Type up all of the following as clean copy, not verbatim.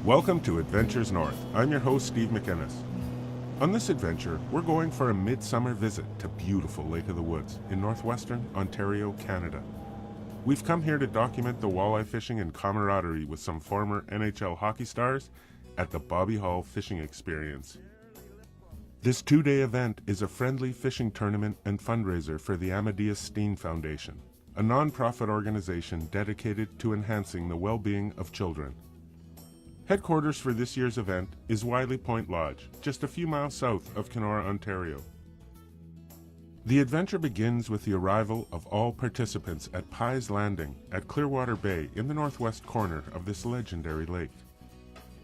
Welcome to Adventures North. I'm your host, Steve MacInnis. On this adventure, we're going for a midsummer visit to beautiful Lake of the Woods in northwestern Ontario, Canada. We've come here to document the walleye fishing and camaraderie with some former NHL hockey stars at the Babych Fishing Experience. This two-day event is a friendly fishing tournament and fundraiser for the Steen Foundation, a non-profit organization dedicated to enhancing the well-being of children. Headquarters for this year's event is Wiley Point Lodge, just a few miles south of Kenora, Ontario. The adventure begins with the arrival of all participants at Pye's Landing at Clearwater Bay in the northwest corner of this legendary lake.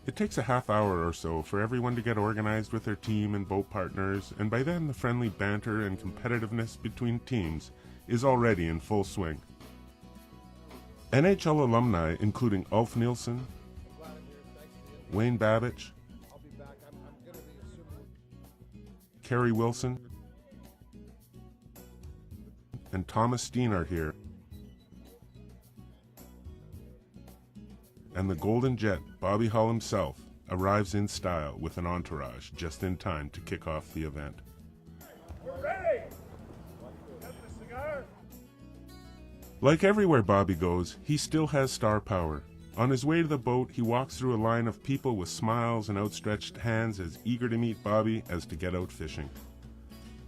It takes a half hour or so for everyone to get organized with their team and boat partners, and by then the friendly banter and competitiveness between teams is already in full swing. NHL alumni including Ulf Nilson, Wayne Babych, Carey Wilson, and Thomas Steen are here. And the Golden Jet, Babych himself, arrives in style with an entourage just in time to kick off the event. We're ready! Got the cigar? Like everywhere Bobby goes, he still has star power. On his way to the boat, he walks through a line of people with smiles and outstretched hands as eager to meet Bobby as to get out fishing.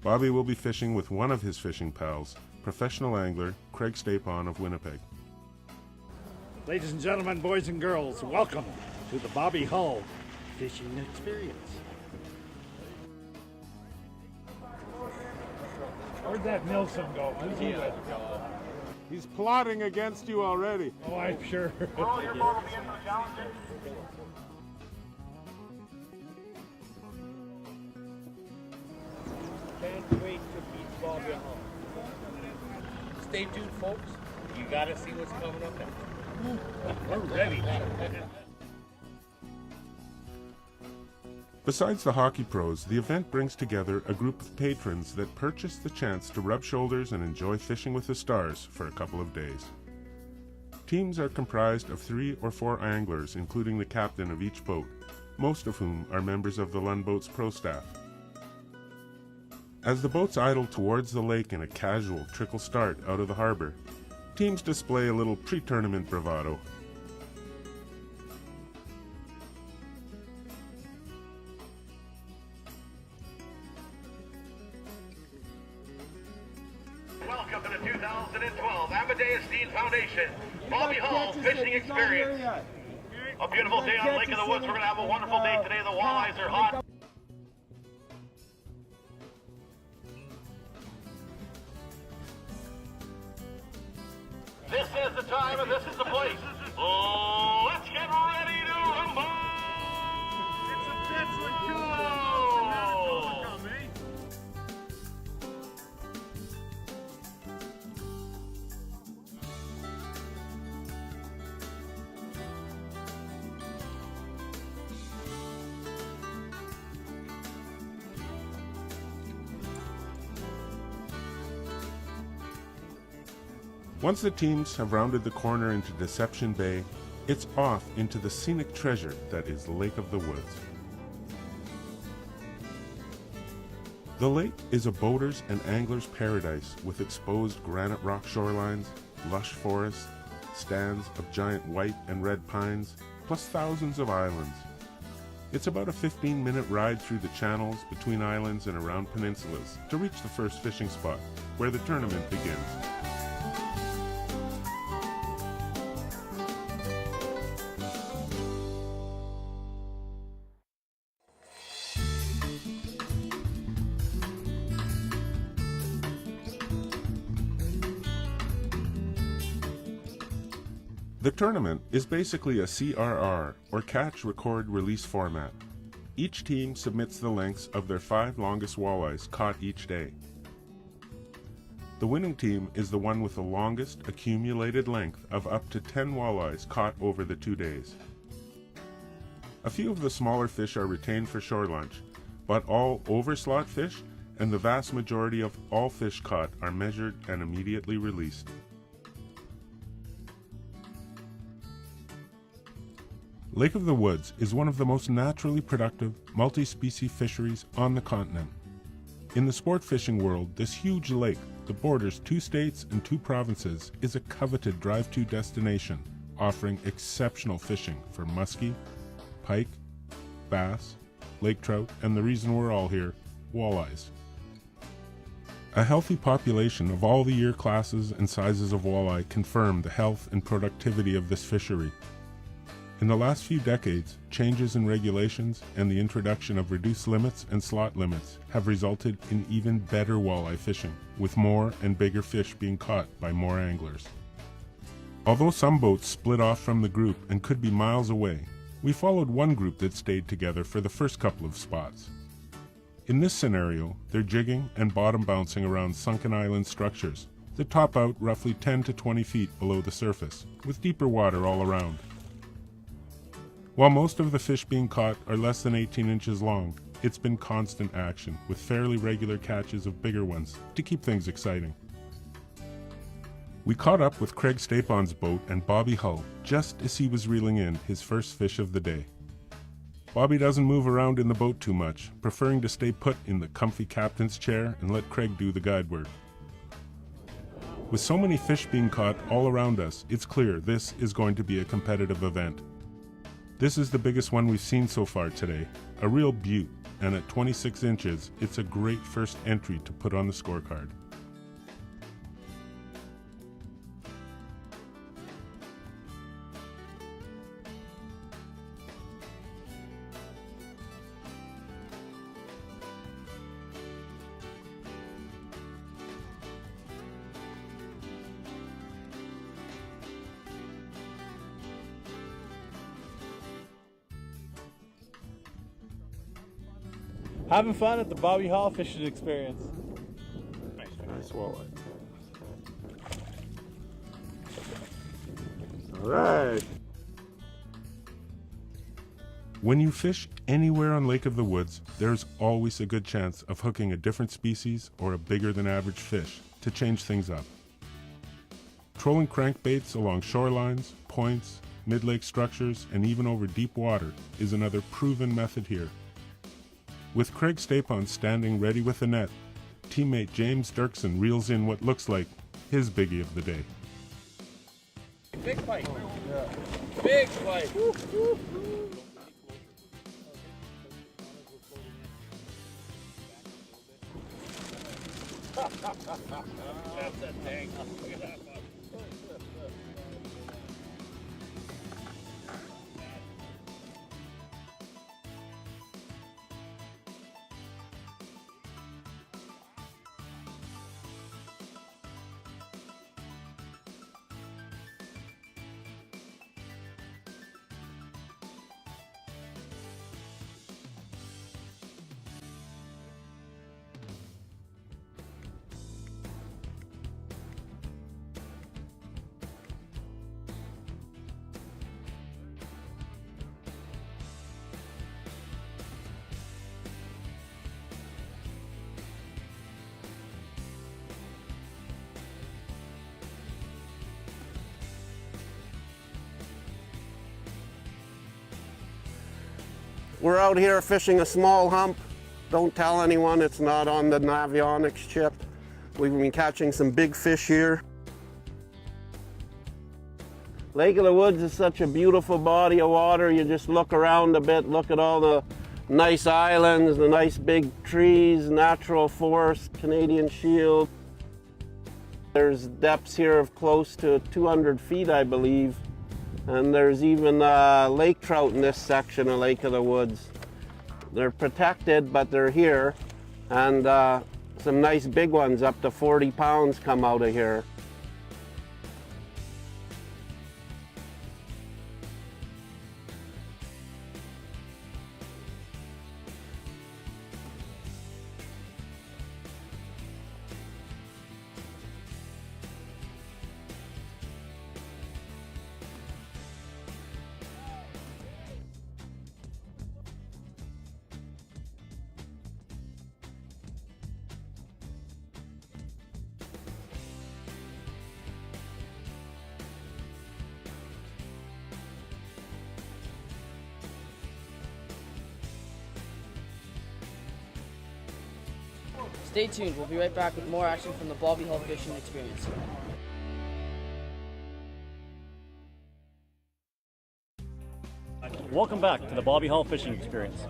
Bobby will be fishing with one of his fishing pals, professional angler Craig Stapon of Winnipeg. Ladies and gentlemen, boys and girls, welcome to the Babych Fishing Experience. Where'd that Nilson go? Who's he with? He's plotting against you already. Oh, I'm sure. Can't wait to beat Babych. Stay tuned, folks. You gotta see what's coming up next. We're ready. Besides the hockey pros, the event brings together a group of patrons that purchase the chance to rub shoulders and enjoy fishing with the stars for a couple of days. Teams are comprised of 3 or 4 anglers, including the captain of each boat, most of whom are members of the Lund Pro Staff. As the boats idle towards the lake in a casual trickle start out of the harbor, teams display a little pre-tournament bravado. Welcome to the 2012 Steen Foundation Babych Fishing Experience. A beautiful day on Lake of the Woods. We're going to have a wonderful day today. The walleyes are hot. This is the time and this is the place. Let's get ready to rumble! It's a desolate Once the teams have rounded the corner into Deception Bay, it's off into the scenic treasure that is Lake of the Woods. The lake is a boater's and angler's paradise with exposed granite rock shorelines, lush forests, stands of giant white and red pines, plus thousands of islands. It's about a 15-minute ride through the channels between islands and around peninsulas to reach the first fishing spot, where the tournament begins. The tournament is basically a CRR, or Catch, Record, Release format. Each team submits the lengths of their 5 longest walleyes caught each day. The winning team is the one with the longest accumulated length of up to 10 walleyes caught over the 2 days. A few of the smaller fish are retained for shore lunch, but all overslot fish and the vast majority of all fish caught are measured and immediately released. Lake of the Woods is one of the most naturally productive, multi-species fisheries on the continent. In the sport fishing world, this huge lake that borders 2 states and 2 provinces is a coveted drive-to destination, offering exceptional fishing for muskie, pike, bass, lake trout, and the reason we're all here, walleyes. A healthy population of all the year classes and sizes of walleye confirm the health and productivity of this fishery. In the last few decades, changes in regulations and the introduction of reduced limits and slot limits have resulted in even better walleye fishing, with more and bigger fish being caught by more anglers. Although some boats split off from the group and could be miles away, we followed one group that stayed together for the first couple of spots. In this scenario, they're jigging and bottom bouncing around sunken island structures that top out roughly 10 to 20 feet below the surface, with deeper water all around. While most of the fish being caught are less than 18 inches long, it's been constant action with fairly regular catches of bigger ones to keep things exciting. We caught up with Craig Stapon's boat and Bobby Hull just as he was reeling in his first fish of the day. Bobby doesn't move around in the boat too much, preferring to stay put in the comfy captain's chair and let Craig do the guide work. With so many fish being caught all around us, it's clear this is going to be a competitive event. This is the biggest one we've seen so far today, a real beaut, and at 26 inches, it's a great first entry to put on the scorecard. Having fun at the Bobby Hall fishing experience. Nice walleye. All right. When you fish anywhere on Lake of the Woods, there's always a good chance of hooking a different species or a bigger than average fish to change things up. Trolling crankbaits along shorelines, points, mid-lake structures, and even over deep water is another proven method here. With Craig Stapon standing ready with the net, teammate James Dirksen reels in what looks like his biggie of the day. Big fight. Yeah. Big fight. That's a dang. Look at that one. We're out here fishing a small hump. Don't tell anyone, it's not on the Navionics chip. We've been catching some big fish here. Lake of the Woods is such a beautiful body of water. You just look around a bit, look at all the nice islands, the nice big trees, natural forest, Canadian Shield. There's depths here of close to 200 feet, I believe. And there's even lake trout in this section of Lake of the Woods. They're protected, but they're here. And some nice big ones, up to 40 pounds, come out of here. Stay tuned, we'll be right back with more action from the Babych Hull fishing experience. Welcome back to the Babych Hull fishing experience.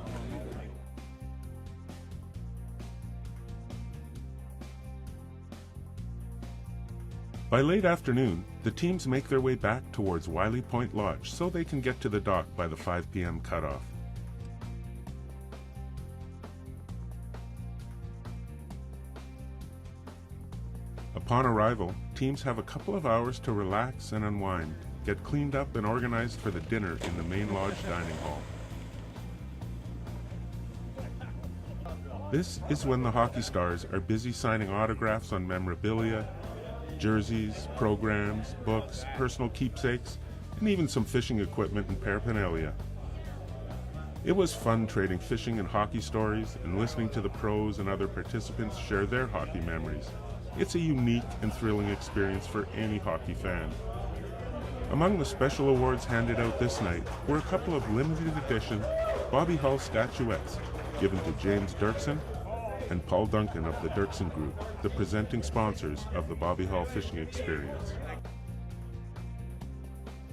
By late afternoon, the teams make their way back towards Wiley Point Lodge so they can get to the dock by the 5 p.m. cutoff. Upon arrival, teams have a couple of hours to relax and unwind, get cleaned up and organized for the dinner in the main lodge dining hall. This is when the hockey stars are busy signing autographs on memorabilia, jerseys, programs, books, personal keepsakes, and even some fishing equipment and paraphernalia. It was fun trading fishing and hockey stories and listening to the pros and other participants share their hockey memories. It's a unique and thrilling experience for any hockey fan. Among the special awards handed out this night were a couple of limited edition Babych Hull statuettes given to James Dirksen and Paul Duncan of the Dirksen Group, the presenting sponsors of the Babych Hull fishing experience.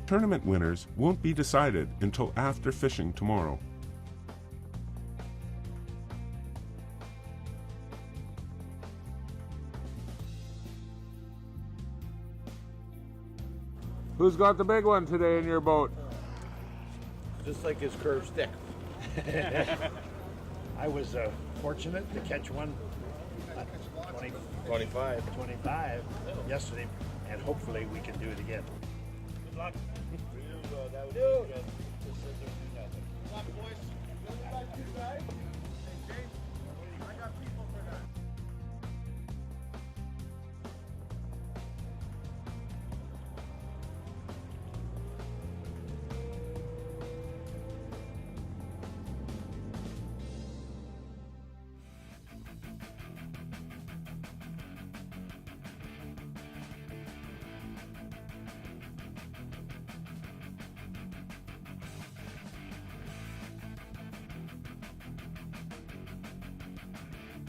Tournament winners won't be decided until after fishing tomorrow. Who's got the big one today in your boat? Just like his curved stick. I was fortunate to catch one at 25 yesterday, and hopefully we can do it again. Good luck.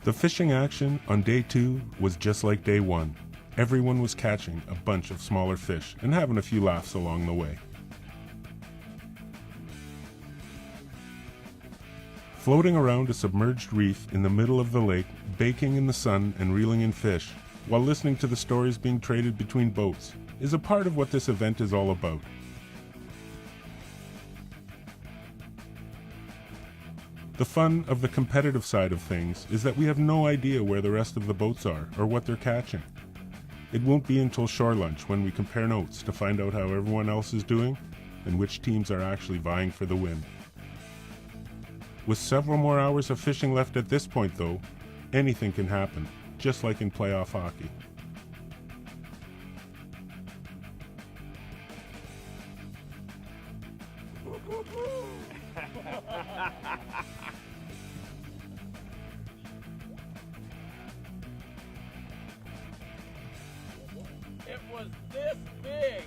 The fishing action on day 2 was just like day 1. Everyone was catching a bunch of smaller fish and having a few laughs along the way. Floating around a submerged reef in the middle of the lake, baking in the sun and reeling in fish, while listening to the stories being traded between boats, is a part of what this event is all about. The fun of the competitive side of things is that we have no idea where the rest of the boats are or what they're catching. It won't be until shore lunch when we compare notes to find out how everyone else is doing and which teams are actually vying for the win. With several more hours of fishing left at this point though, anything can happen, just like in playoff hockey. It was this big.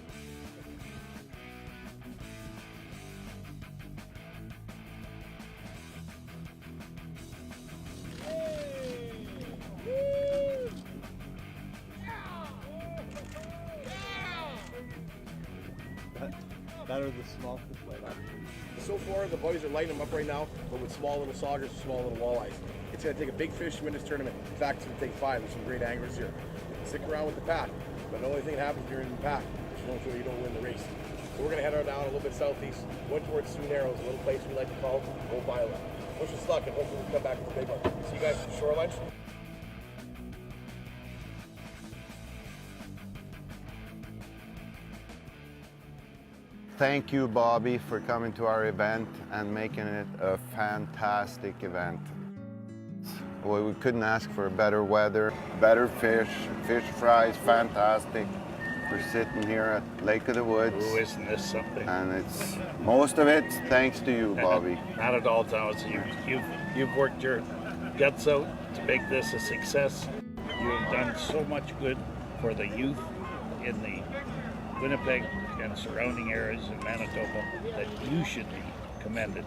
That or the small fish light up. So far, the boys are lighting them up right now, but with small little saugers and small little walleyes. It's going to take a big fish to win this tournament. In fact, it's going to take 5. There's some great anglers here. Stick around with the pack, but the only thing that happens if you're in the pack is you don't win the race. So we're going to head on down a little bit southeast, going towards Sioux Narrows, a little place we like to call Old Violet. Wish us luck, and hopefully we'll come back with a big one. See you guys at the shore lunch. Thank you, Bobby, for coming to our event and making it a fantastic event. Well, we couldn't ask for better weather, better fish fries, fantastic. We're sitting here at Lake of the Woods. Ooh, isn't this something? And it's most of it's thanks to you, Bobby. Not at all, Thomas. You've worked your guts out to make this a success. You have done so much good for the youth in the Winnipeg and surrounding areas in Manitoba that you should be commended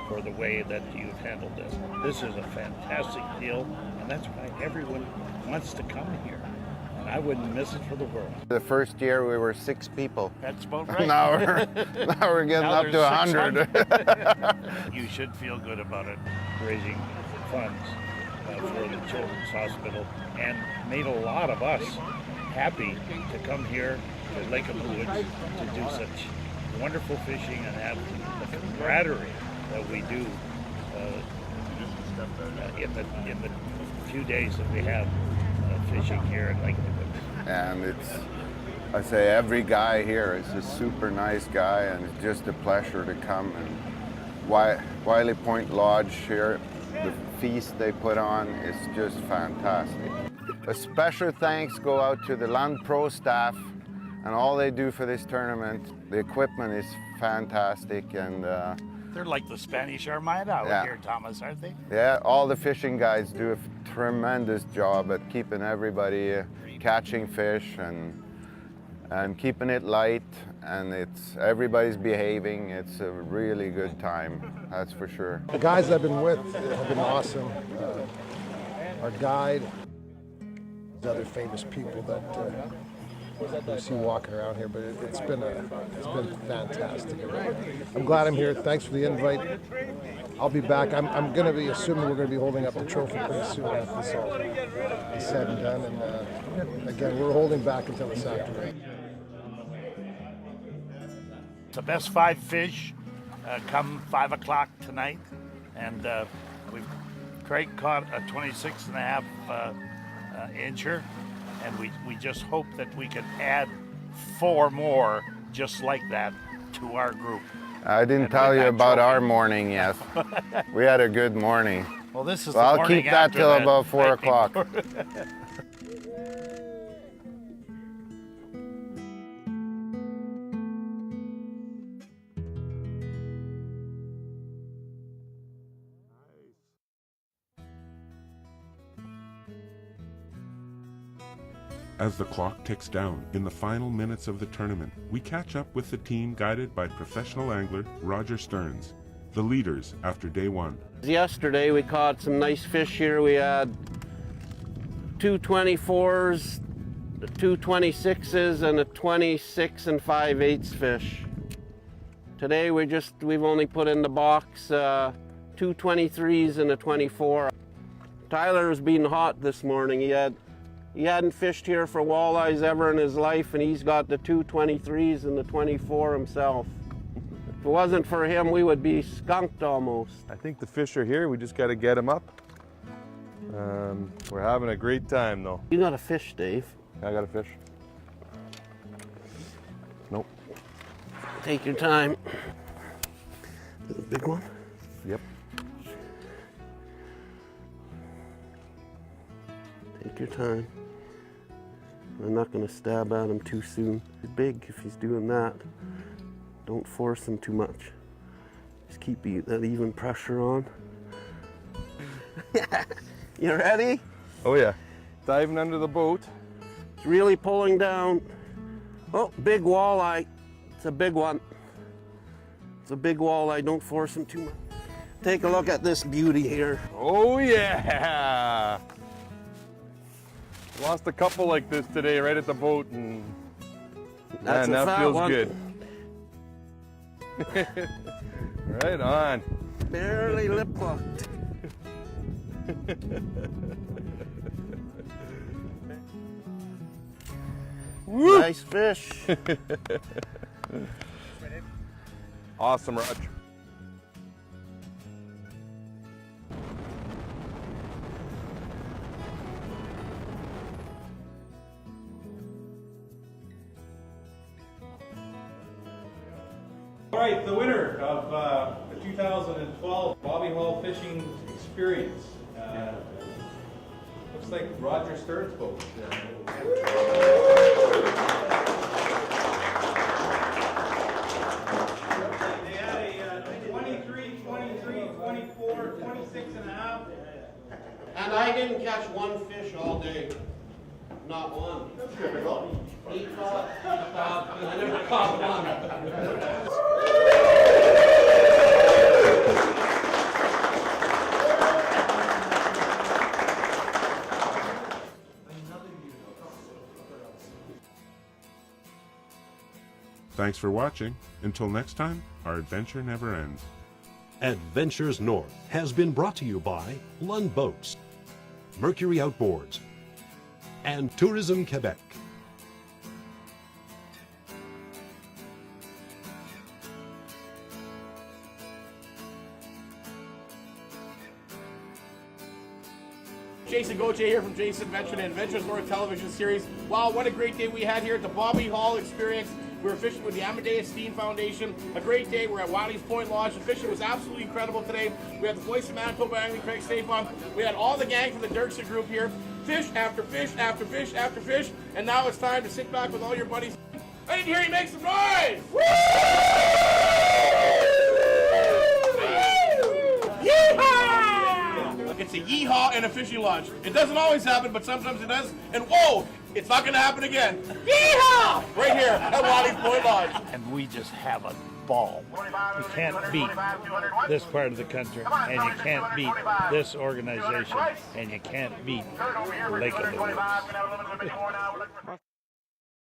for the way that you've handled this. This is a fantastic deal, and that's why everyone wants to come here. And I wouldn't miss it for the world. The first year we were 6 people. That's about right. Now we're getting Now up to 100. You should feel good about it, raising funds for the Children's Hospital, and made a lot of us happy to come here to Lake of the Woods to do such wonderful fishing and have the camaraderie that we do in the few days that we have fishing here in Lake of the Woods. And I say every guy here is a super nice guy, and it's just a pleasure to come. And Wiley Point Lodge here, the feast they put on is just fantastic. A special thanks go out to the Lund Pro Staff and all they do for this tournament. The equipment is fantastic, and they're like the Spanish Armada out here, Thomas, aren't they? Yeah, all the fishing guides do a tremendous job at keeping everybody catching fish and keeping it light, and everybody's behaving. It's a really good time, that's for sure. The guys I've been with have been awesome. Our guide, other famous people that you see walking around here, but it's been fantastic. I'm glad I'm here. Thanks for the invite. I'll be back. I'm going to be assuming we're going to be holding up the trophy pretty soon after this all is said and done. And again, we're holding back until this afternoon. The best 5 fish come 5 o'clock tonight, and Craig caught a 26.5 incher, and we just hope that we can add 4 more just like that to our group. I didn't tell you about our morning yet. We had a good morning. Well, this is I'll keep that till about 4 o'clock. As the clock ticks down in the final minutes of the tournament, we catch up with the team guided by professional angler Roger Stearns, the leaders after day 1. Yesterday we caught some nice fish here. We had 2 24s, 2 26s, and a 26 5/8 fish. Today we've only put in the box 2 23s and a 24. Tyler's been hot this morning. He hadn't fished here for walleyes ever in his life, and he's got the 2 23s and the 24 himself. If it wasn't for him, we would be skunked almost. I think the fish are here. We just got to get them up. We're having a great time, though. You got a fish, Dave? I got a fish. Nope. Take your time. Is it a big one? Yep. Take your time. I'm not going to stab at him too soon. He's big if he's doing that. Don't force him too much. Just keep that even pressure on. You ready? Oh yeah. Diving under the boat. It's really pulling down. Oh, big walleye. It's a big one. It's a big walleye. Don't force him too much. Take a look at this beauty here. Oh yeah! Lost a couple like this today right at the boat, and That's man, that feels one. good. Right on. Barely lip locked. Nice fish. Awesome, Roger. All right, the winner of the 2012 Bobby Hall Fishing Experience looks like Roger Stearns' boat. They had a 23, 23, 24, 26.5. And I didn't catch one fish all day. Not one. He caught, I never caught one. Thanks for watching. Until next time, our adventure never ends. Adventures North has been brought to you by Lund Boats, Mercury Outboards, and Tourism Quebec. Jason Gauthier here from Jason Adventure and Adventures North television series. Wow, what a great day we had here at the Babych Hall experience. We were fishing with the Amadeus Steen Foundation. A great day. We're at Wiley's Point Lodge. The fishing was absolutely incredible today. We had the voice of Manitoba Angling, Craig Stapon. We had all the gang from the Dirksen group here. Fish after fish after fish after fish. And now it's time to sit back with all your buddies. I didn't hear you make some noise! Woo! Yeehaw! It's a yeehaw and a fishing lodge. It doesn't always happen, but sometimes it does. And whoa, it's not going to happen again. Yeehaw! Right here at Wiley's Point Lodge. And we just have a ball. You can't beat this part of the country, and you can't beat this organization, and you can't beat Lake of the Woods.